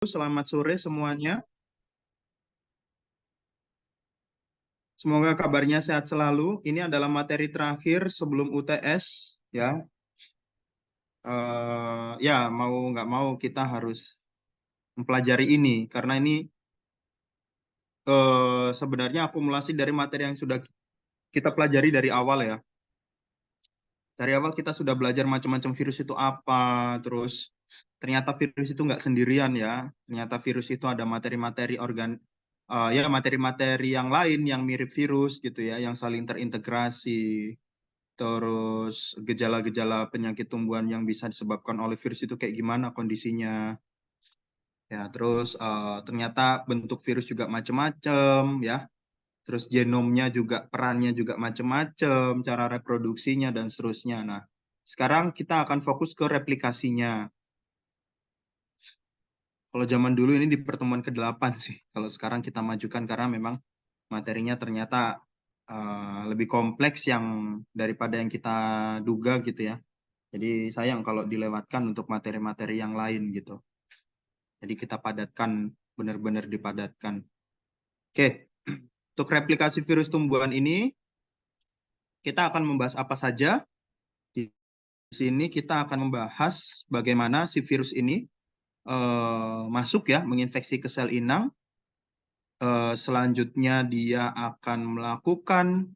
Selamat sore semuanya. Semoga kabarnya sehat selalu. Ini adalah materi terakhir sebelum UTS, ya. Ya, mau nggak mau kita harus mempelajari ini karena ini sebenarnya akumulasi dari materi yang sudah kita pelajari dari awal ya. Dari awal kita sudah belajar macam-macam virus itu apa, terus ternyata virus itu nggak sendirian ya. Ternyata virus itu ada materi-materi ya materi-materi yang lain yang mirip virus gitu ya, yang saling terintegrasi. Terus gejala-gejala penyakit tumbuhan yang bisa disebabkan oleh virus itu kayak gimana kondisinya. Ya, terus ternyata bentuk virus juga macam-macam ya. Terus genomnya juga perannya juga macam-macam, cara reproduksinya dan seterusnya. Nah, sekarang kita akan fokus ke replikasinya. Kalau zaman dulu ini di pertemuan ke-8 sih. Kalau sekarang kita majukan karena memang materinya ternyata lebih kompleks yang daripada yang kita duga gitu ya. Jadi sayang kalau dilewatkan untuk materi-materi yang lain gitu. Jadi kita padatkan, benar-benar dipadatkan. Oke, untuk replikasi virus tumbuhan ini, kita akan membahas apa saja. Di sini kita akan membahas bagaimana si virus ini masuk ya, menginfeksi ke sel inang. Selanjutnya dia akan melakukan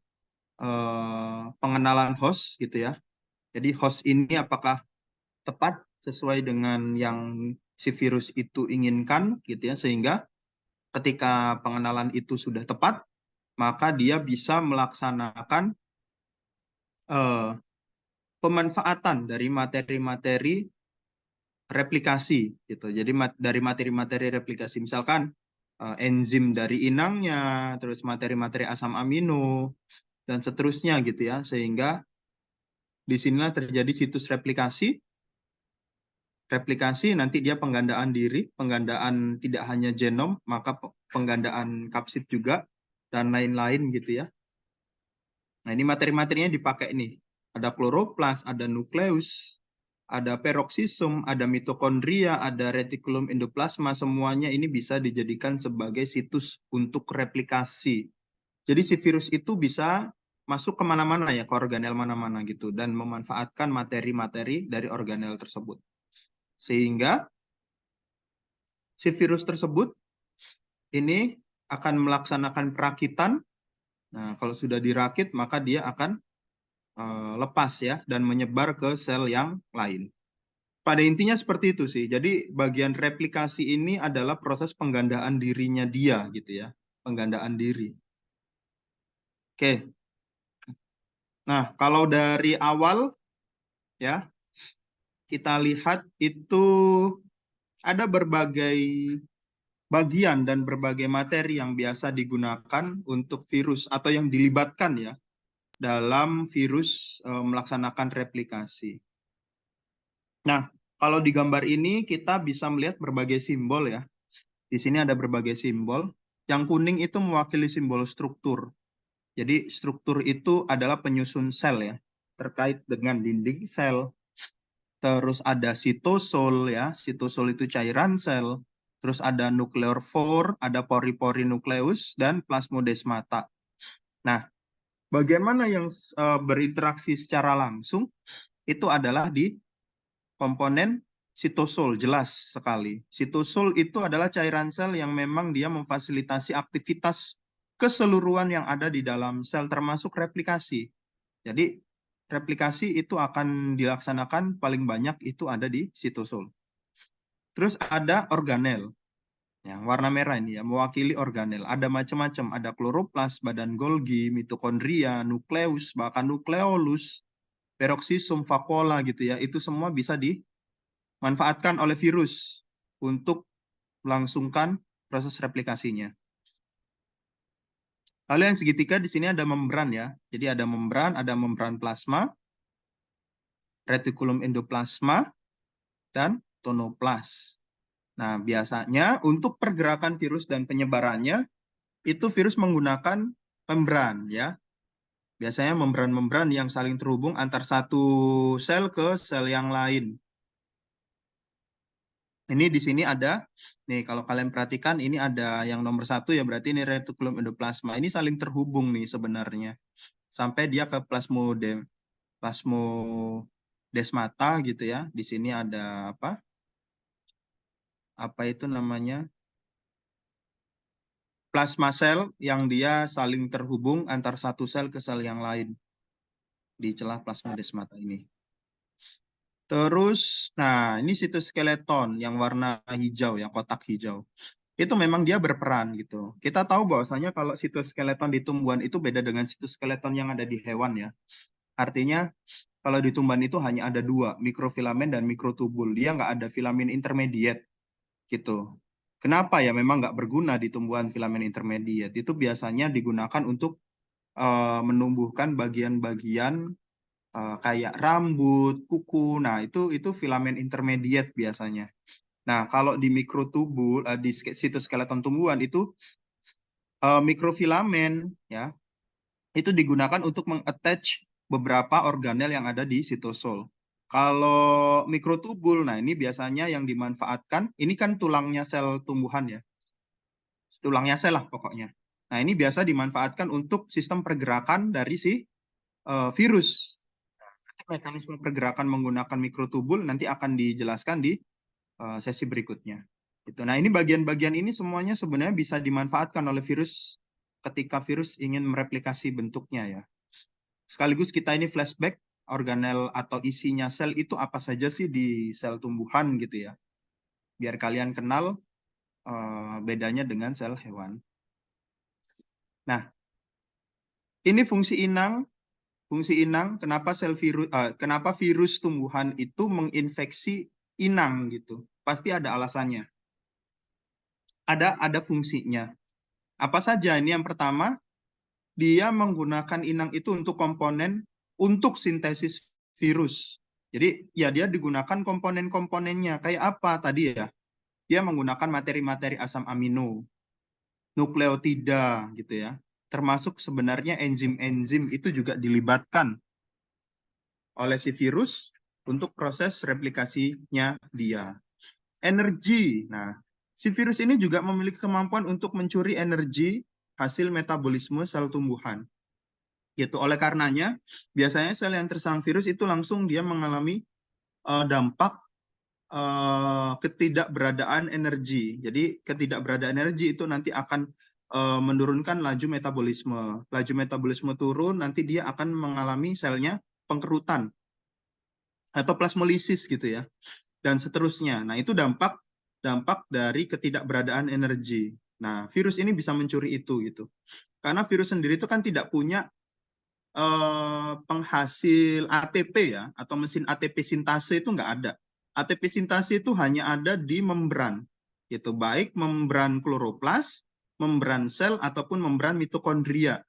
pengenalan host gitu ya. Jadi host ini apakah tepat sesuai dengan yang si virus itu inginkan gitu ya, sehingga ketika pengenalan itu sudah tepat maka dia bisa melaksanakan eh, pemanfaatan dari materi-materi replikasi gitu. Jadi dari materi-materi replikasi misalkan enzim dari inangnya, terus materi-materi asam amino dan seterusnya gitu ya, sehingga disinilah terjadi situs replikasi. Replikasi nanti dia penggandaan diri, penggandaan tidak hanya genom, maka penggandaan kapsid juga dan lain-lain gitu ya. Nah, ini materi-materinya dipakai nih. Ada kloroplas, ada nukleus, ada peroksisum, ada mitokondria, ada retikulum endoplasma, semuanya ini bisa dijadikan sebagai situs untuk replikasi. Jadi si virus itu bisa masuk kemana-mana ya, ke organel mana-mana gitu, dan memanfaatkan materi-materi dari organel tersebut. Sehingga si virus tersebut ini akan melaksanakan perakitan. Nah, kalau sudah dirakit, maka dia akan lepas ya, dan menyebar ke sel yang lain. Pada intinya seperti itu sih. Jadi bagian replikasi ini adalah proses penggandaan dirinya dia gitu ya. Penggandaan diri. Oke. Nah, kalau dari awal ya, kita lihat itu ada berbagai bagian dan berbagai materi yang biasa digunakan untuk virus atau yang dilibatkan ya dalam virus melaksanakan replikasi. Nah, kalau di gambar ini kita bisa melihat berbagai simbol ya. Di sini ada berbagai simbol. Yang kuning itu mewakili simbol struktur. Jadi struktur itu adalah penyusun sel ya, terkait dengan dinding sel. Terus ada sitosol ya, sitosol itu cairan sel. Terus ada nukleofor, ada pori-pori nukleus, dan plasmodesmata. Nah, bagaimana yang berinteraksi secara langsung itu adalah di komponen sitosol, jelas sekali. Sitosol itu adalah cairan sel yang memang dia memfasilitasi aktivitas keseluruhan yang ada di dalam sel, termasuk replikasi. Jadi, replikasi itu akan dilaksanakan paling banyak itu ada di sitosol. Terus ada organel. Yang warna merah ini ya, mewakili organel. Ada macam-macam, ada kloroplas, badan Golgi, mitokondria, nukleus, bahkan nukleolus, peroksisum, vakuola gitu ya. Itu semua bisa dimanfaatkan oleh virus untuk melangsungkan proses replikasinya. Lalu yang segitiga di sini ada membran ya. Jadi ada membran plasma, retikulum endoplasma, dan tonoplas. Nah, biasanya untuk pergerakan virus dan penyebarannya, itu virus menggunakan membran ya. Biasanya membran-membran yang saling terhubung antar satu sel ke sel yang lain. Ini di sini ada, nih kalau kalian perhatikan ini ada yang nomor 1 ya, berarti ini retikulum endoplasma. Ini saling terhubung nih sebenarnya. Sampai dia ke plasmodesmata gitu ya. Di sini ada apa? Apa itu namanya? Plasma sel yang dia saling terhubung antar satu sel ke sel yang lain di celah plasmodesmata ini. Terus, nah ini sitoskeleton yang warna hijau, yang kotak hijau. Itu memang dia berperan gitu. Kita tahu bahwasanya kalau sitoskeleton di tumbuhan itu beda dengan sitoskeleton yang ada di hewan ya. Artinya kalau di tumbuhan itu hanya ada 2, mikrofilamen dan mikrotubul. Dia nggak ada filamen intermediate gitu. Kenapa ya memang nggak berguna di tumbuhan filamen intermediate? Itu biasanya digunakan untuk menumbuhkan bagian-bagian kayak rambut, kuku. Nah, itu filamen intermediate biasanya. Nah, kalau di mikrotubul, di sitoskeleton tumbuhan itu mikrofilamen ya, itu digunakan untuk mengattach beberapa organel yang ada di sitosol. Kalau mikrotubul, nah ini biasanya yang dimanfaatkan, ini kan tulangnya sel tumbuhan ya, tulangnya sel lah pokoknya. Nah, ini biasa dimanfaatkan untuk sistem pergerakan dari si virus. Mekanisme pergerakan menggunakan mikrotubul nanti akan dijelaskan di sesi berikutnya. Gitu. Nah, ini bagian-bagian ini semuanya sebenarnya bisa dimanfaatkan oleh virus ketika virus ingin mereplikasi bentuknya ya. Sekaligus kita ini flashback organel atau isinya sel itu apa saja sih di sel tumbuhan gitu ya. Biar kalian kenal bedanya dengan sel hewan. Nah, ini fungsi inang. Fungsi inang, kenapa virus tumbuhan itu menginfeksi inang gitu? Pasti ada alasannya. Ada fungsinya. Apa saja? Ini yang pertama, dia menggunakan inang itu untuk komponen untuk sintesis virus. Jadi ya dia digunakan komponen-komponennya. Kayak apa tadi ya? Dia menggunakan materi-materi asam amino, nukleotida gitu ya. Termasuk sebenarnya enzim-enzim itu juga dilibatkan oleh si virus untuk proses replikasinya dia. Energi. Nah, si virus ini juga memiliki kemampuan untuk mencuri energi hasil metabolisme sel tumbuhan. Gitu. Oleh karenanya, biasanya sel yang terserang virus itu langsung dia mengalami dampak ketidakberadaan energi. Jadi ketidakberadaan energi itu nanti akan menurunkan laju metabolisme. Laju metabolisme turun, nanti dia akan mengalami selnya pengkerutan atau plasmolisis gitu ya, dan seterusnya. Nah, itu dampak dari ketidakberadaan energi. Nah, virus ini bisa mencuri itu gitu. Karena virus sendiri itu kan tidak punya penghasil ATP ya, atau mesin ATP sintase itu nggak ada. ATP sintase itu hanya ada di membran, gitu. Baik membran kloroplas, membran sel ataupun membran mitokondria.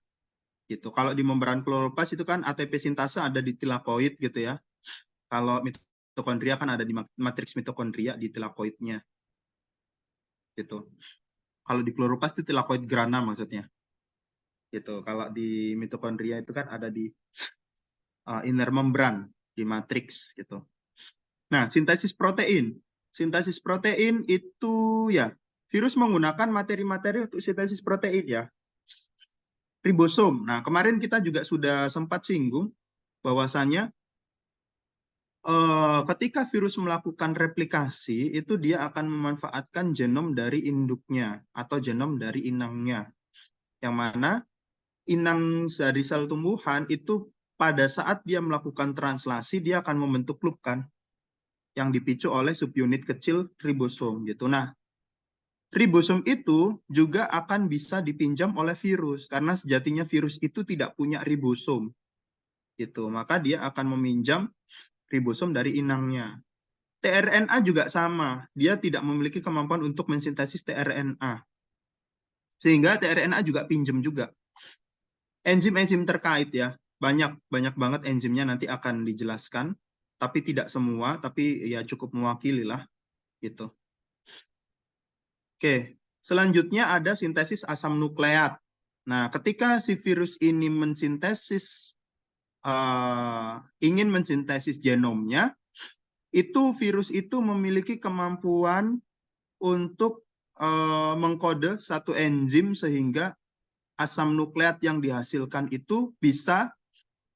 Gitu. Kalau di membran kloroplas itu kan ATP sintase ada di tilakoid gitu ya. Kalau mitokondria kan ada di matriks mitokondria di tilakoidnya. Gitu. Kalau di kloroplas itu tilakoid grana maksudnya. Gitu. Kalau di mitokondria itu kan ada di inner membran di matriks gitu. Nah, sintesis protein. Sintesis protein itu ya virus menggunakan materi-materi untuk sintesis protein ya. Ribosom. Nah, kemarin kita juga sudah sempat singgung bahwasannya ketika virus melakukan replikasi, itu dia akan memanfaatkan genom dari induknya atau genom dari inangnya. Yang mana inang dari sel tumbuhan itu pada saat dia melakukan translasi, dia akan membentuk loop kan, yang dipicu oleh subunit kecil ribosom gitu. Nah, ribosom itu juga akan bisa dipinjam oleh virus, karena sejatinya virus itu tidak punya ribosom. Gitu. Maka dia akan meminjam ribosom dari inangnya. tRNA juga sama, dia tidak memiliki kemampuan untuk mensintesis tRNA. Sehingga tRNA juga pinjam juga. Enzim-enzim terkait ya, banyak banget enzimnya nanti akan dijelaskan, tapi tidak semua, tapi ya cukup mewakili lah gitu. Oke, selanjutnya ada sintesis asam nukleat. Nah, ketika si virus ini ingin mensintesis genomnya, itu virus itu memiliki kemampuan untuk mengkode satu enzim sehingga asam nukleat yang dihasilkan itu bisa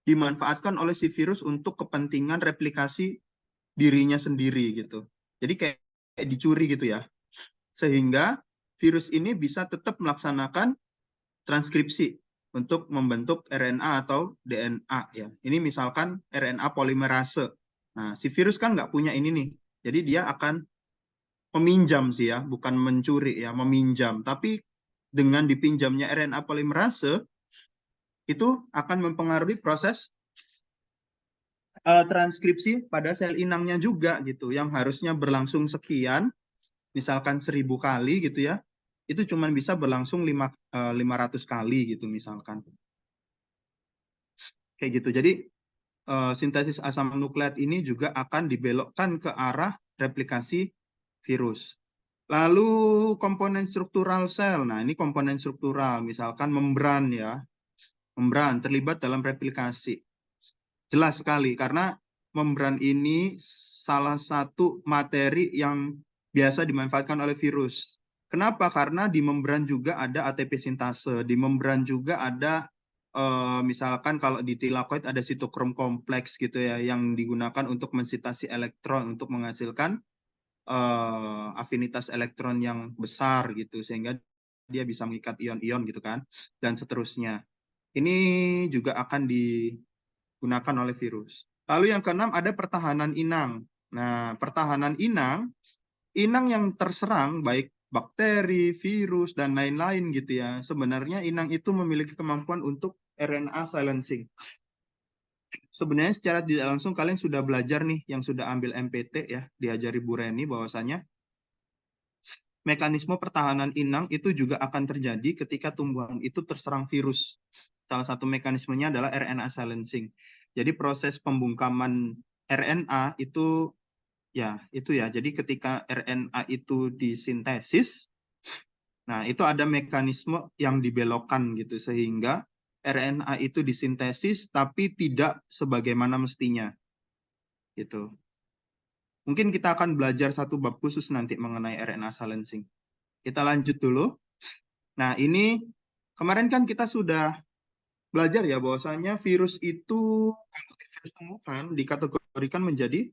dimanfaatkan oleh si virus untuk kepentingan replikasi dirinya sendiri gitu. Jadi kayak dicuri gitu ya. Sehingga virus ini bisa tetap melaksanakan transkripsi untuk membentuk RNA atau DNA ya. Ini misalkan RNA polimerase. Nah, si virus kan nggak punya ini nih. Jadi dia akan meminjam sih ya, bukan mencuri ya, meminjam. Tapi dengan dipinjamnya RNA polimerase itu akan mempengaruhi proses transkripsi pada sel inangnya juga gitu, yang harusnya berlangsung sekian, misalkan 1000 kali gitu ya, itu cuma bisa berlangsung 500 kali gitu misalkan. Kayak gitu. Jadi sintesis asam nukleat ini juga akan dibelokkan ke arah replikasi virus. Lalu komponen struktural sel. Nah, ini komponen struktural, misalkan membran ya. Membran terlibat dalam replikasi. Jelas sekali karena membran ini salah satu materi yang biasa dimanfaatkan oleh virus. Kenapa? Karena di membran juga ada ATP sintase, di membran juga ada misalkan kalau di tilakoid ada sitokrom kompleks gitu ya yang digunakan untuk mensintasi elektron untuk menghasilkan afinitas elektron yang besar gitu sehingga dia bisa mengikat ion-ion gitu kan dan seterusnya. Ini juga akan digunakan oleh virus. Lalu yang keenam ada pertahanan inang. Nah, pertahanan inang yang terserang baik bakteri, virus, dan lain-lain gitu ya. Sebenarnya inang itu memiliki kemampuan untuk RNA silencing. Sebenarnya secara tidak langsung kalian sudah belajar nih, yang sudah ambil MPT ya, diajari Bu Reni bahwasanya mekanisme pertahanan inang itu juga akan terjadi ketika tumbuhan itu terserang virus. Salah satu mekanismenya adalah RNA silencing. Jadi proses pembungkaman RNA itu ya. Jadi ketika RNA itu disintesis, nah itu ada mekanisme yang dibelokkan gitu sehingga RNA itu disintesis tapi tidak sebagaimana mestinya. Gitu. Mungkin kita akan belajar satu bab khusus nanti mengenai RNA silencing. Kita lanjut dulu. Nah, ini kemarin kan kita sudah belajar ya bahwasanya virus itu kalau virus tumbuhan dikategorikan menjadi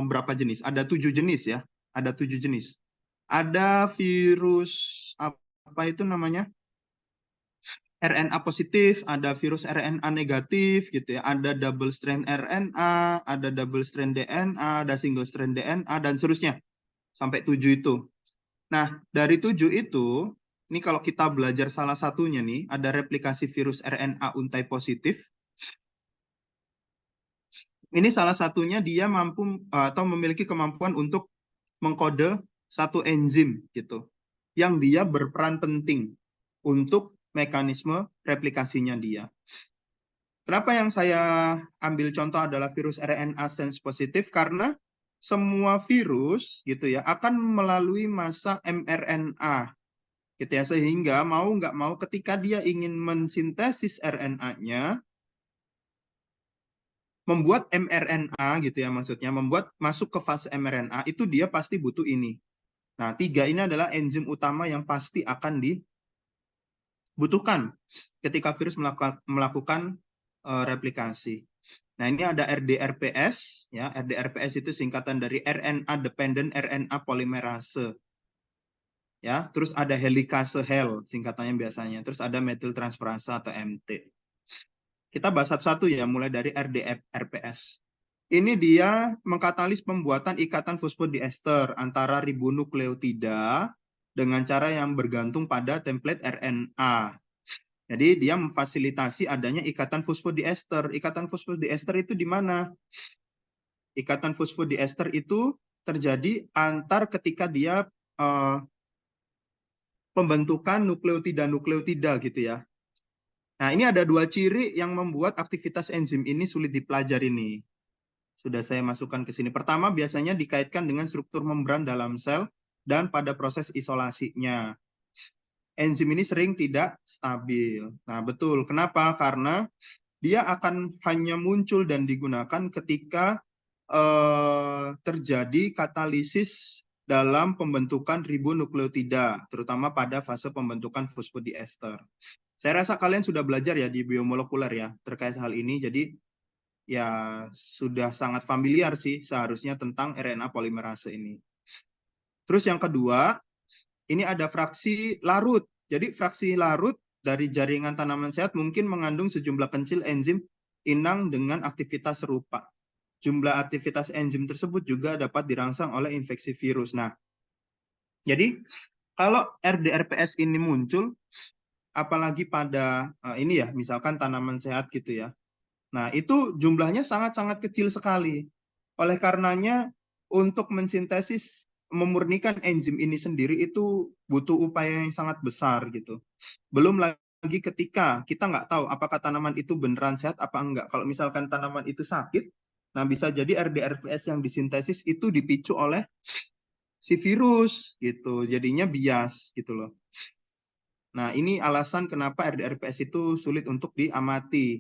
berapa jenis? Ada 7 jenis ya. Ada 7 jenis. Ada virus apa itu namanya? RNA positif, ada virus RNA negatif gitu ya. Ada double strand RNA, ada double strand DNA, ada single strand DNA dan seterusnya. Sampai 7 itu. Nah, dari 7 itu, ini kalau kita belajar salah satunya nih, ada replikasi virus RNA untai positif. Ini salah satunya dia mampu atau memiliki kemampuan untuk mengkode satu enzim gitu, yang dia berperan penting untuk mekanisme replikasinya dia. Kenapa yang saya ambil contoh adalah virus RNA sense positif? Karena semua virus gitu ya akan melalui masa mRNA gitu ya, sehingga mau nggak mau ketika dia ingin mensintesis RNA-nya, membuat mRNA gitu ya maksudnya, membuat masuk ke fase mRNA, itu dia pasti butuh ini. Nah, 3 ini adalah enzim utama yang pasti akan dibutuhkan ketika virus melakukan replikasi. Nah, ini ada RDRPS, ya. RDRPS itu singkatan dari RNA dependent RNA polymerase. Ya, terus ada helikase HEL singkatannya biasanya. Terus ada metiltransferase atau MT. Kita bahas satu-satu ya, mulai dari RDRPS. Ini dia mengkatalis pembuatan ikatan fosfodiester antara ribonukleotida dengan cara yang bergantung pada template RNA. Jadi dia memfasilitasi adanya ikatan fosfodiester. Ikatan fosfodiester itu di mana? Ikatan fosfodiester itu terjadi antar ketika dia pembentukan nukleotida-nukleotida gitu ya. Nah, ini ada 2 ciri yang membuat aktivitas enzim ini sulit dipelajari nih. Sudah saya masukkan ke sini. Pertama, biasanya dikaitkan dengan struktur membran dalam sel dan pada proses isolasinya. Enzim ini sering tidak stabil. Nah, betul. Kenapa? Karena dia akan hanya muncul dan digunakan ketika terjadi katalisis dalam pembentukan ribonukleotida, terutama pada fase pembentukan fosfodiester. Saya rasa kalian sudah belajar ya di biomolekuler ya terkait hal ini, jadi ya sudah sangat familiar sih seharusnya tentang RNA polimerase ini. Terus yang kedua, ini ada fraksi larut. Jadi fraksi larut dari jaringan tanaman sehat mungkin mengandung sejumlah kecil enzim inang dengan aktivitas serupa. Jumlah aktivitas enzim tersebut juga dapat dirangsang oleh infeksi virus. Nah, jadi kalau RDRPS ini muncul, apalagi pada ini ya, misalkan tanaman sehat gitu ya. Nah, itu jumlahnya sangat-sangat kecil sekali. Oleh karenanya, untuk mensintesis, memurnikan enzim ini sendiri itu butuh upaya yang sangat besar gitu. Belum lagi ketika kita nggak tahu apakah tanaman itu beneran sehat apa enggak. Kalau misalkan tanaman itu sakit, nah bisa jadi RDRPS yang disintesis itu dipicu oleh si virus gitu. Jadinya bias gitu loh. Nah, ini alasan kenapa RDRPS itu sulit untuk diamati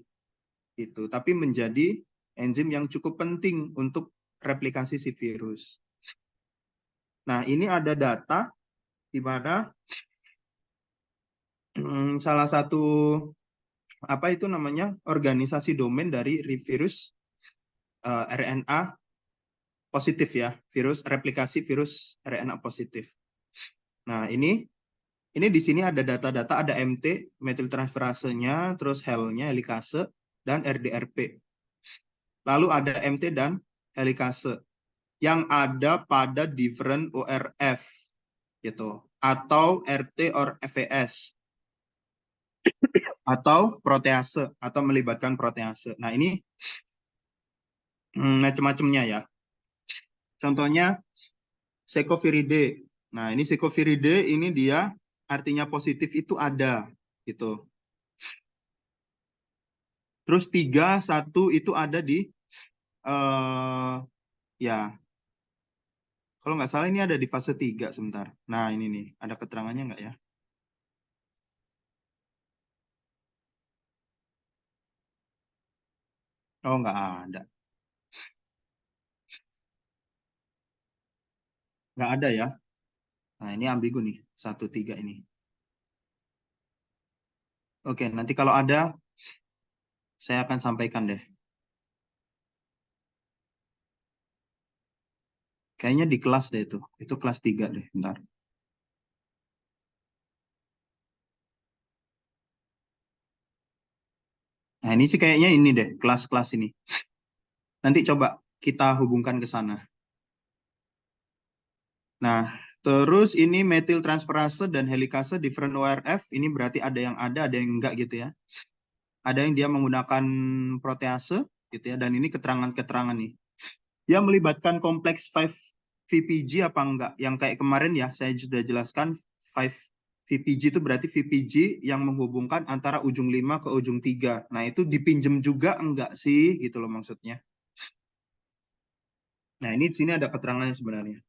gitu. Tapi menjadi enzim yang cukup penting untuk replikasi si virus. Nah, ini ada data di mana salah satu apa itu namanya organisasi domain dari virus RNA positif ya, virus replikasi virus RNA positif. Nah, ini di sini ada data-data, ada MT, metiltransferasenya, terus HEL-nya, helikase, dan RDRP. Lalu ada MT dan helikase yang ada pada different ORF gitu, atau RT or FVS, atau protease, atau melibatkan protease. Nah, ini macam-macamnya ya. Contohnya Secofiridae. Nah, ini Secofiridae ini dia artinya positif itu ada gitu. Terus 3, 1 itu ada di ya. Kalau nggak salah ini ada di fase 3 sebentar. Nah, ini nih, ada keterangannya nggak ya? Oh, nggak ada. Nggak ada ya. Nah, ini ambigu nih, 1, 3 ini. Oke, nanti kalau ada, saya akan sampaikan deh. Kayaknya di kelas deh itu. Itu kelas 3 deh, bentar. Nah, ini sih kayaknya ini deh, kelas-kelas ini. Nanti coba kita hubungkan ke sana. Nah, terus ini metil transferase dan helikase different ORF, ini berarti ada yang enggak gitu ya. Ada yang dia menggunakan protease gitu ya, dan ini keterangan-keterangan nih. Dia melibatkan kompleks 5-VPG apa enggak? Yang kayak kemarin ya, saya sudah jelaskan 5-VPG itu berarti VPG yang menghubungkan antara ujung 5 ke ujung 3. Nah, itu dipinjem juga enggak sih? Gitu loh maksudnya. Nah, ini di sini ada keterangannya sebenarnya.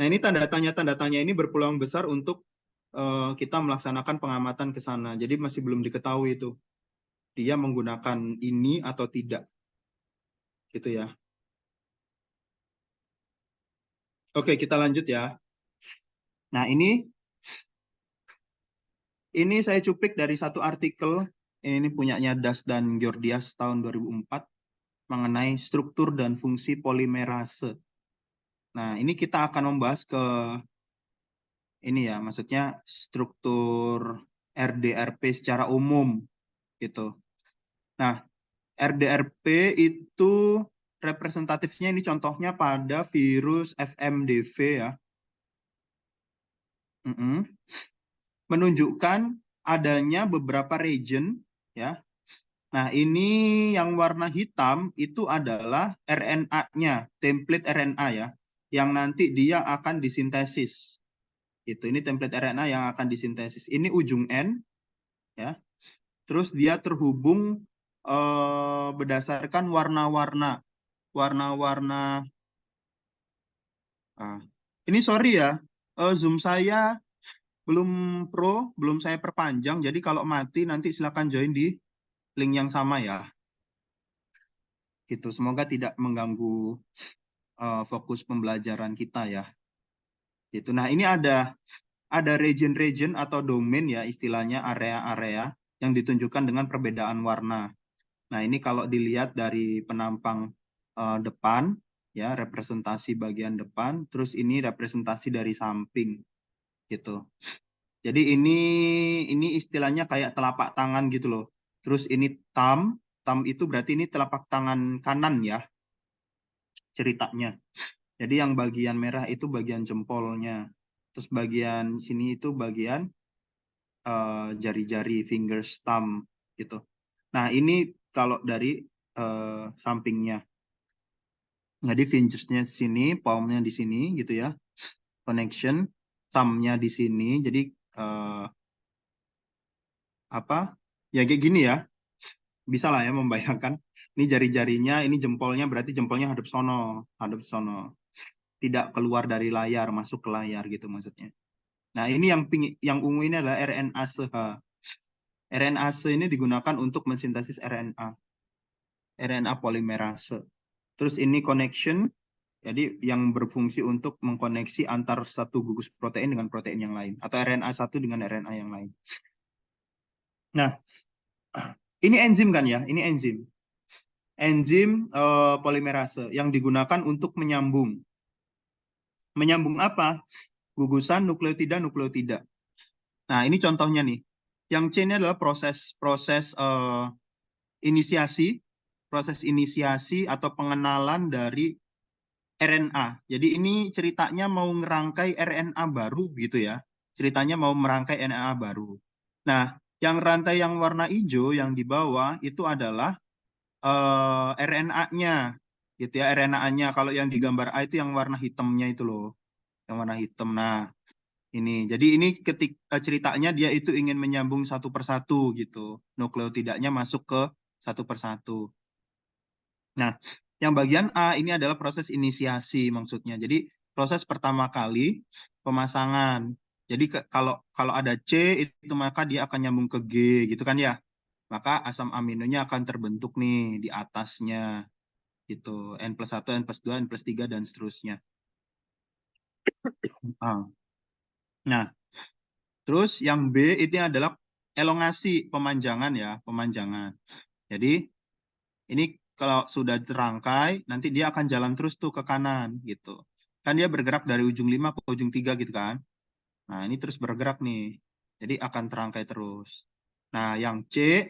Nah, ini tanda tanya ini berpeluang besar untuk kita melaksanakan pengamatan ke sana. Jadi masih belum diketahui itu dia menggunakan ini atau tidak. Gitu ya. Oke, kita lanjut ya. Nah, ini saya cuplik dari satu artikel. Ini punyanya Das dan Georgias tahun 2004 mengenai struktur dan fungsi polimerase. Nah, ini kita akan membahas ke ini ya, maksudnya struktur RDRP secara umum gitu. Nah, RDRP itu representatifnya ini contohnya pada virus FMDV ya. Menunjukkan adanya beberapa region ya. Nah, ini yang warna hitam itu adalah RNA-nya, template RNA ya, yang nanti dia akan disintesis. Ini template RNA yang akan disintesis. Ini ujung N ya. Terus dia terhubung berdasarkan warna-warna. Warna-warna. Ini sorry ya, Zoom saya belum saya perpanjang. Jadi kalau mati nanti silakan join di link yang sama ya. Gitu. Semoga tidak mengganggu fokus pembelajaran kita ya. Gitu. Nah, ini ada region-region atau domain ya, istilahnya area-area yang ditunjukkan dengan perbedaan warna. Nah, ini kalau dilihat dari penampang depan, ya, representasi bagian depan, terus ini representasi dari samping, gitu. Jadi ini istilahnya kayak telapak tangan gitu loh. Terus ini thumb itu berarti ini telapak tangan kanan ya, ceritanya. Jadi yang bagian merah itu bagian jempolnya. Terus bagian sini itu bagian jari-jari, fingers, thumb gitu. Nah, ini kalau dari sampingnya. Jadi fingersnya di sini, palmnya di sini gitu ya. Connection, thumb-nya di sini. Jadi apa? Ya kayak gini ya. Bisa lah ya membayangkan. Ini jari-jarinya, ini jempolnya berarti jempolnya hadap sono, hadap sono. Tidak keluar dari layar, masuk ke layar gitu maksudnya. Nah, ini yang ungu ini adalah RNase-H. RNase ini digunakan untuk mensintesis RNA polimerase. Terus ini connection, jadi yang berfungsi untuk mengkoneksi antar satu gugus protein dengan protein yang lain, atau RNA satu dengan RNA yang lain. Nah, ini enzim kan ya, ini enzim. Enzim polimerase yang digunakan untuk menyambung. Menyambung apa? Gugusan nukleotida. Nah, ini contohnya nih. Yang C ini adalah proses inisiasi atau pengenalan dari RNA. Jadi ini ceritanya mau ngerangkai RNA baru gitu ya. Ceritanya mau merangkai RNA baru. Nah, yang rantai yang warna hijau yang di bawah itu adalah RNA-nya gitu ya, RNA-nya. Kalau yang di gambar A itu yang warna hitamnya itu loh. Yang warna hitam. Nah, ini. Jadi ini ceritanya dia itu ingin menyambung satu persatu gitu. Nukleotidanya masuk ke satu persatu. Nah, yang bagian A ini adalah proses inisiasi maksudnya. Jadi proses pertama kali pemasangan. Jadi kalau ada C itu maka dia akan nyambung ke G gitu kan ya. Maka asam aminonya akan terbentuk nih di atasnya gitu. N+1, N+2, N+3 dan seterusnya. Nah, terus yang B itu adalah elongasi, pemanjangan ya, pemanjangan. Jadi ini kalau sudah terangkai, nanti dia akan jalan terus tuh ke kanan gitu. Kan dia bergerak dari ujung 5 ke ujung 3 gitu kan. Nah, ini terus bergerak nih. Jadi akan terangkai terus. Nah, yang C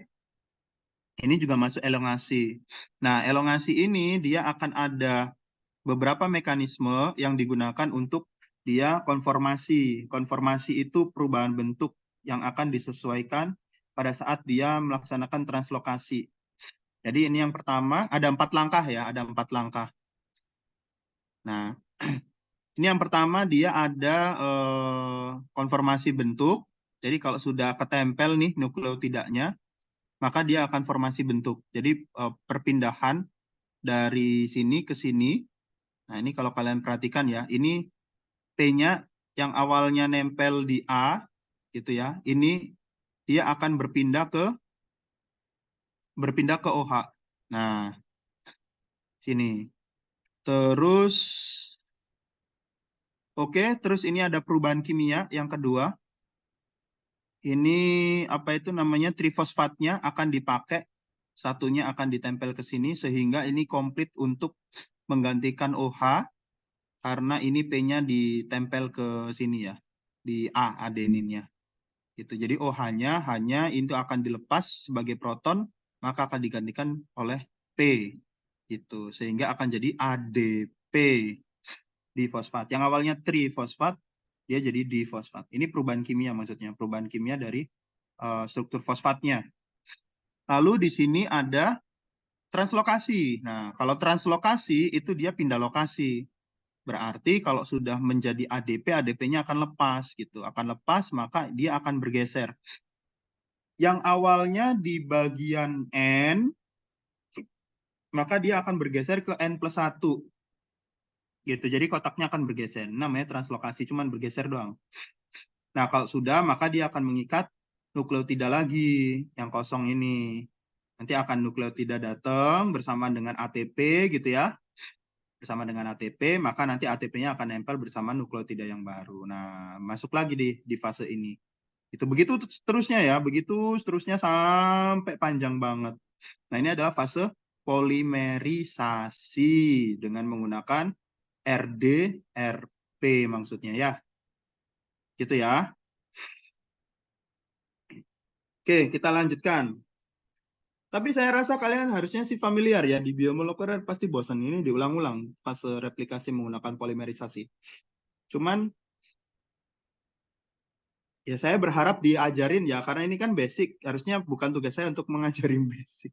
ini juga masuk elongasi. Nah, elongasi ini dia akan ada beberapa mekanisme yang digunakan untuk dia konformasi. Konformasi itu perubahan bentuk yang akan disesuaikan pada saat dia melaksanakan translokasi. Jadi ini yang pertama, ada 4 langkah ya, ada 4 langkah. Nah, ini yang pertama dia ada konformasi bentuk. Jadi kalau sudah ketempel nih nukleotidanya, maka dia akan formasi bentuk. Jadi perpindahan dari sini ke sini. Nah, ini kalau kalian perhatikan ya, ini P-nya yang awalnya nempel di A, gitu ya, ini dia akan berpindah ke OH. Nah, sini. Terus, terus ini ada perubahan kimia yang kedua. Ini apa itu namanya trifosfatnya akan dipakai, satunya akan ditempel ke sini sehingga ini komplit untuk menggantikan OH karena ini P-nya ditempel ke sini ya, di A adeninnya. Gitu. Jadi OH-nya hanya itu akan dilepas sebagai proton, maka akan digantikan oleh P. Gitu. Sehingga akan jadi ADP difosfat. Yang awalnya trifosfat, dia jadi difosfat. Ini perubahan kimia maksudnya, perubahan kimia dari struktur fosfatnya. Lalu di sini ada translokasi. Nah, kalau translokasi itu dia pindah lokasi. Berarti kalau sudah menjadi ADP, ADP-nya akan lepas gitu. Akan lepas, maka dia akan bergeser. Yang awalnya di bagian N, maka dia akan bergeser ke N+1. Gitu. Jadi kotaknya akan bergeser. Namanya translokasi, cuman bergeser doang. Nah, kalau sudah, maka dia akan mengikat nukleotida lagi yang kosong ini. Nanti akan nukleotida datang bersamaan dengan ATP gitu ya. Bersama dengan ATP, maka nanti ATP-nya akan nempel bersama nukleotida yang baru. Nah, masuk lagi di fase ini. Itu begitu seterusnya ya, begitu seterusnya sampai panjang banget. Nah, ini adalah fase polimerisasi dengan menggunakan RDRP maksudnya ya. Gitu ya. Oke, kita lanjutkan. Tapi saya rasa kalian harusnya sih familiar ya, di biomolekuler pasti bosan ini diulang-ulang fase replikasi menggunakan polimerisasi. Cuman ya saya berharap diajarin ya, karena ini kan basic. Harusnya bukan tugas saya untuk mengajarin basic.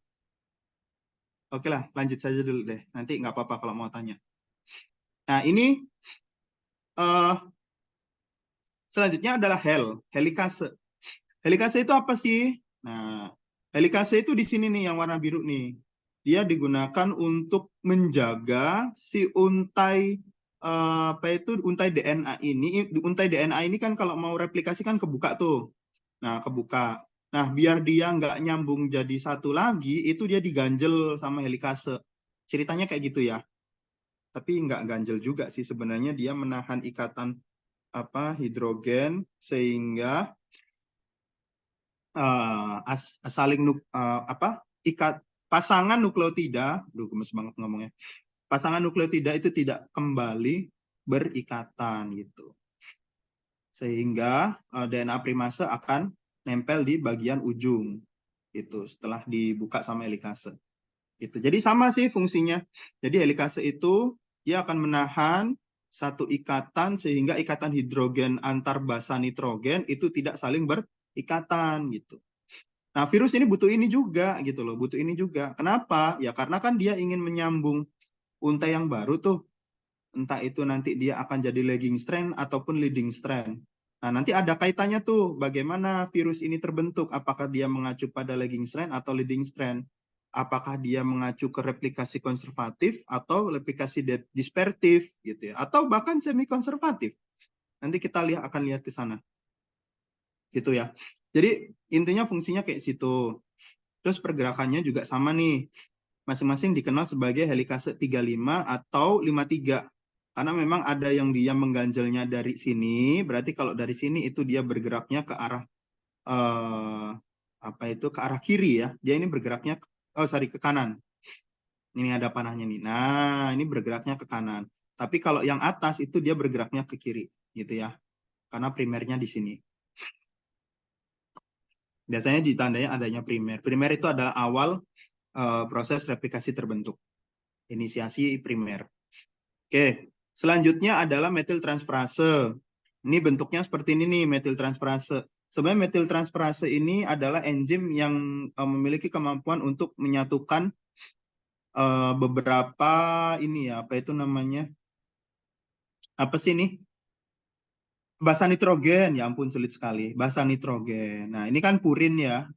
Oke lah, lanjut saja dulu deh. Nanti nggak apa-apa kalau mau tanya. Nah, ini selanjutnya adalah helikase. Helikase itu apa sih? Nah, helikase itu di sini nih yang warna biru nih. Dia digunakan untuk menjaga si untai apa itu untai DNA ini. Untai DNA ini kan kalau mau replikasi kan kebuka tuh. Nah, kebuka. Nah, biar dia nggak nyambung jadi satu lagi, itu dia diganjel sama helikase. Ceritanya kayak gitu ya. Tapi nggak ganjel juga sih sebenarnya, dia menahan ikatan hidrogen sehingga pasangan nukleotida, gemes banget ngomongnya. Pasangan nukleotida itu tidak kembali berikatan gitu. Sehingga DNA primase akan nempel di bagian ujung itu setelah dibuka sama helikase. Itu. Jadi sama sih fungsinya. Jadi helikase itu dia akan menahan satu ikatan sehingga ikatan hidrogen antar basa nitrogen itu tidak saling berikatan gitu. Nah, virus ini butuh ini juga gitu loh, butuh ini juga. Kenapa? Ya karena kan dia ingin menyambung untai yang baru tuh. Entah itu nanti dia akan jadi lagging strand ataupun leading strand. Nah, nanti ada kaitannya tuh bagaimana virus ini terbentuk. Apakah dia mengacu pada lagging strand atau leading strand? Apakah dia mengacu ke replikasi konservatif atau replikasi dispertif gitu ya, atau bahkan semi konservatif. Nanti kita akan lihat ke sana. Gitu ya. Jadi intinya fungsinya kayak situ. Terus pergerakannya juga sama nih. Masing-masing dikenal sebagai helikase 35 atau 53. Karena memang ada yang dia mengganjelnya dari sini, berarti kalau dari sini itu dia bergeraknya ke arah ke arah kiri ya. Dia ini bergeraknya ke kanan. Ini ada panahnya nih. Nah, ini bergeraknya ke kanan. Tapi kalau yang atas itu dia bergeraknya ke kiri, gitu ya. Karena primernya di sini. Biasanya ditandai adanya primer. Primer itu adalah awal proses replikasi terbentuk. Inisiasi primer. Oke, selanjutnya adalah metil transferase. Ini bentuknya seperti ini nih, metil transferase. Sebenarnya metil transferase ini adalah enzim yang memiliki kemampuan untuk menyatukan beberapa ini ya, apa itu namanya? Apa sih ini? Basa nitrogen, ya ampun sulit sekali. Basa nitrogen. Nah, ini kan purin ya.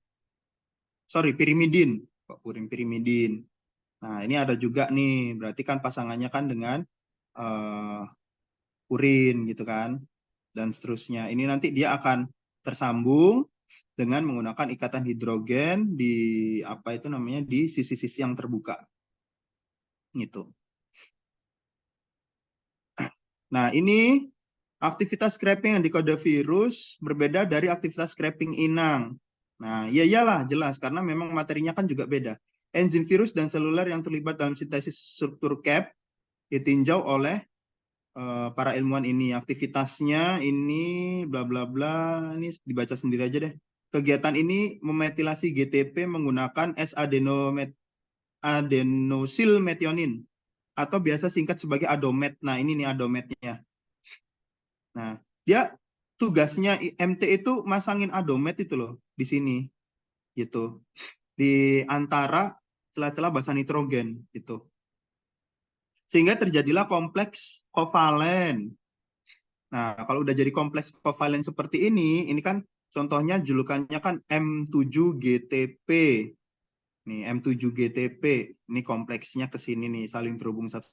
Sorry, pirimidin. Kok purin pirimidin. Nah, ini ada juga nih, berarti kan pasangannya kan dengan purin gitu kan. Dan seterusnya. Ini nanti dia akan tersambung dengan menggunakan ikatan hidrogen di apa itu namanya di sisi-sisi yang terbuka. Gitu. Nah, ini aktivitas scraping yang dikode virus berbeda dari aktivitas scraping inang. Nah, ya iyalah jelas karena memang materinya kan juga beda. Enzim virus dan seluler yang terlibat dalam sintesis struktur cap ditinjau oleh para ilmuwan ini. Aktivitasnya ini bla bla bla, ini dibaca sendiri aja deh. Kegiatan ini memetilasi GTP menggunakan adenosil metionin atau biasa singkat sebagai adomet. Nah, ini nih adometnya. Nah, dia tugasnya MT itu masangin adomet itu loh di sini gitu. Di antara celah-celah basa nitrogen gitu. Sehingga terjadilah kompleks kovalen. Nah, kalau udah jadi kompleks kovalen seperti ini kan contohnya julukannya kan M7GTP. Nih, M7GTP. Ini kompleksnya ke sini nih, saling terhubung satu